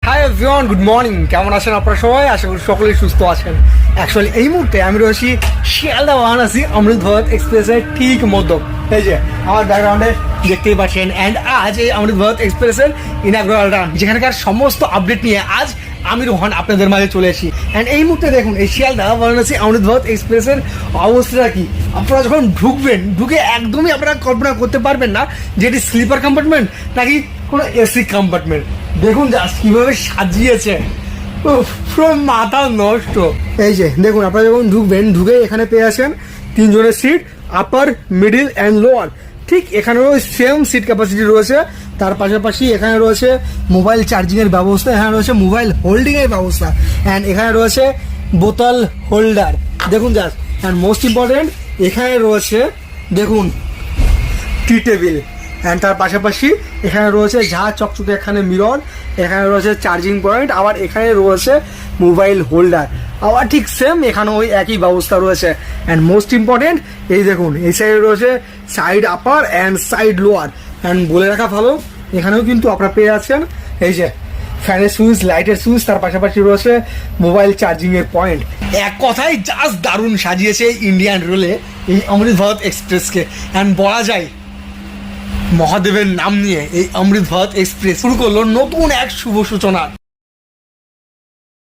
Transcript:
Hi everyone, good morning. কেমন আছেন আপনারা সবাই? আশা করি সকলেই সুস্থ আছেন। অ্যাকচুয়ালি এই মুহূর্তে আমি রয়েছি শিয়ালদা বারাণসী অমৃত ভারত এক্সপ্রেসের ঠিক মধ্য। এই যে আমার ব্যাকগ্রাউন্ডে দেখতেই পাচ্ছেন। অ্যান্ড আজ এই অমৃত ভারত এক্সপ্রেসের ইনাগুরাল রান, যেখানকার সমস্ত আপডেট নিয়ে আজ আমি রোহান আপনাদের মাঝে চলে এসেছি। অ্যান্ড এই মুহূর্তে দেখুন এই শিয়ালদা বারাণসী অমৃত ভারত এক্সপ্রেসের অবস্থাটা কি। আপনারা যখন ঢুকে একদমই আপনারা কল্পনা করতে পারবেন না যে এটি স্লিপার কম্পার্টমেন্ট নাকি কোনো এসি কম্পার্টমেন্ট। দেখুন জাস্ট কীভাবে সাজিয়েছে, পুরো মাথা নষ্ট। এই যে দেখুন, আপনারা যখন ঢুকে এখানে পেয়ে আছেন 3 জনের seat, upper, middle and lower. ঠিক এখানেও সেম সিট ক্যাপাসিটি রয়েছে। তার পাশাপাশি এখানে রয়েছে মোবাইল চার্জিংয়ের ব্যবস্থা, এখানে রয়েছে মোবাইল হোল্ডিংয়ের ব্যবস্থা, অ্যান্ড এখানে রয়েছে বোতল হোল্ডার। দেখুন জাস্ট, অ্যান্ড মোস্ট ইম্পর্টেন্ট এখানে রয়েছে দেখুন টি টেবিল, অ্যান্ড তার পাশাপাশি এখানে রয়েছে চকচকে এখানে মিরর, এখানে রয়েছে চার্জিং পয়েন্ট, আবার এখানে রয়েছে মোবাইল হোল্ডার। আবার ঠিক সেম এখানে ওই একই ব্যবস্থা রয়েছে। অ্যান্ড মোস্ট ইম্পর্টেন্ট এই দেখুন, এই সাইডে রয়েছে side upper and side lower. And বলে রাখা ভালো, এখানেও কিন্তু আপনারা পেয়ে আছেন এই যে ফ্যানের সুইচ, লাইটের সুইচ, তার পাশাপাশি রয়েছে মোবাইল চার্জিংয়ের পয়েন্ট। এক কথায় জাস্ট দারুণ সাজিয়েছে ইন্ডিয়ান রেলে এই অমৃত ভারত এক্সপ্রেসকে। অ্যান্ড বলা যায় মহাদেবের নাম নিয়ে এই অমৃত ভারত এক্সপ্রেস শুরু করলো নতুন এক শুভ সূচনা।